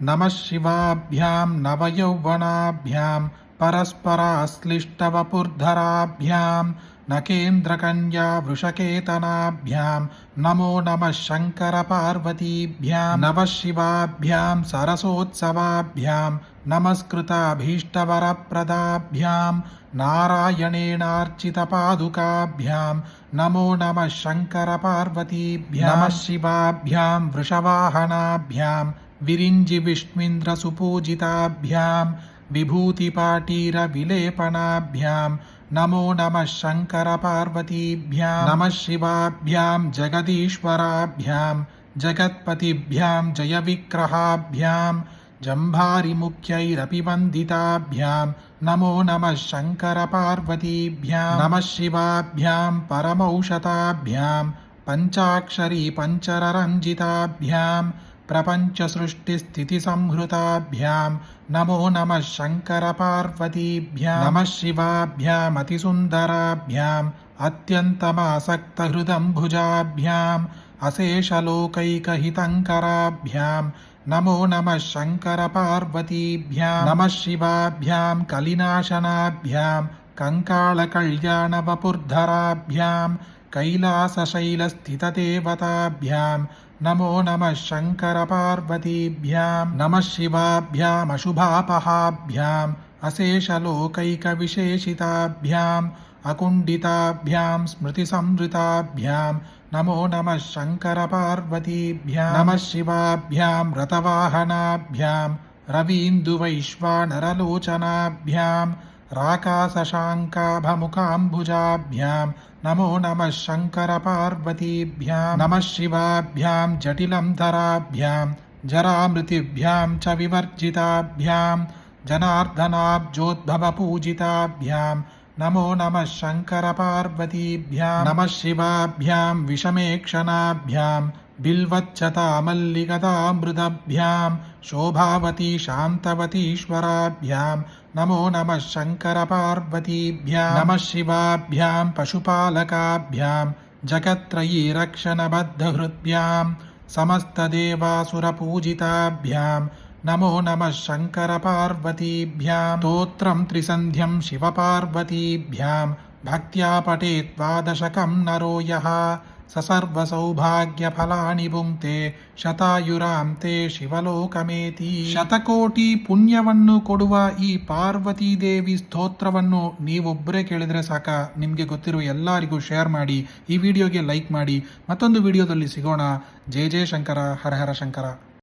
नमः शिवाभ्यां नवयौवनाभ्यां परस्पराश्लिष्टवपुर्धराभ्यां नकेन्द्रकन्या वृषकेतनाभ्यां नमो नमः शङ्करपार्वतीभ्यां नमः शिवाभ्यां सरसोत्सवाभ्यां नमस्कृताभीष्टवरप्रदाभ्यां नारायणेनार्चितपादुकाभ्यां नमो नमः शङ्करपार्वतीभ्यां नमः शिवाभ्यां वृषवाहनाभ्यां विरिञ्जिविष्णुन्द्रसुपूजिताभ्यां विभूतिपाटीरविलेपनाभ्यां नमो नमः शङ्करपार्वतीभ्यां नमः शिवाभ्यां जगदीश्वराभ्यां जगत्पतिभ्यां जयविग्रहाभ्यां जम्भारिमुख्यैरपि वन्दिताभ्यां नमो नमः शङ्करपार्वतीभ्यां नमः शिवाभ्यां परमौषताभ्यां पञ्चाक्षरी पञ्चररञ्जिताभ्यां प्रपञ्चसृष्टिस्थितिसंहृताभ्यां नमो नमः शङ्करपार्वतीभ्यां नमः शिवाभ्यामतिसुन्दराभ्याम् अत्यन्तमासक्तहृदम्भुजाभ्याम् अशेषलोकैकहितङ्कराभ्यां नमो नमः शङ्करपार्वतीभ्यां नमः शिवाभ्यां कलिनाशनाभ्यां कङ्कालकल्याणवपुर्धराभ्यां कैलासशैलस्थितदेवताभ्यां नमो नमः शङ्करपार्वतीभ्यां नमः शिवाभ्यामशुभापहाभ्याम् अशेषलोकैकविशेषिताभ्याम् अकुण्डिताभ्यां स्मृतिसंवृताभ्यां नमो नमः शङ्करपार्वतीभ्यां नमः शिवाभ्यां रतवाहनाभ्यां रवीन्दुवैश्वानरलोचनाभ्यां राकासशाङ्काभमुखाम्बुजाभ्यां नमो नमः शङ्करपार्वतीभ्यां नमः शिवाभ्यां जटिलं धराभ्यां जरामृतिभ्यां च विवर्जिताभ्यां जनार्दनाब्जोद्भवपूजिताभ्यां नमो नमः शङ्करपार्वतीभ्यां नमः शिवाभ्यां विषमेक्षणाभ्यां बिल्वच्चतामल्लिकतामृतभ्यां शोभावती शान्तवतीश्वराभ्यां नमो नमः शङ्करपार्वतीभ्यां नमः शिवाभ्यां पशुपालकाभ्यां जगत्त्रयी रक्षणबद्धहृद्भ्यां समस्तदेवासुरपूजिताभ्यां नमो नमः शङ्करपार्वतीभ्यां स्तोत्रं त्रिसन्ध्यं शिवपार्वतीभ्यां भक्त्या पठेत् द्वादशकं नरो यः स सर्वसौभाग्यफलानि भुङ्क्ते ಶತಾಯುರಾಂ ತೇ ಶಿವಲೋಕಮೇತಿ. ಶತಕೋಟಿ ಪುಣ್ಯವನ್ನು ಕೊಡುವ ಈ ಪಾರ್ವತೀ ದೇವಿ ಸ್ತೋತ್ರವನ್ನು ನೀವೊಬ್ಬರೇ ಕೇಳಿದರೆ ಸಾಕ. ನಿಮಗೆ ಗೊತ್ತಿರುವ ಎಲ್ಲರಿಗೂ ಶೇರ್ ಮಾಡಿ, ಈ ವಿಡಿಯೋಗೆ ಲೈಕ್ ಮಾಡಿ. ಮತ್ತೊಂದು ವಿಡಿಯೋದಲ್ಲಿ ಸಿಗೋಣ. ಜಯ ಜಯ ಶಂಕರ, ಹರ ಹರ ಶಂಕರ.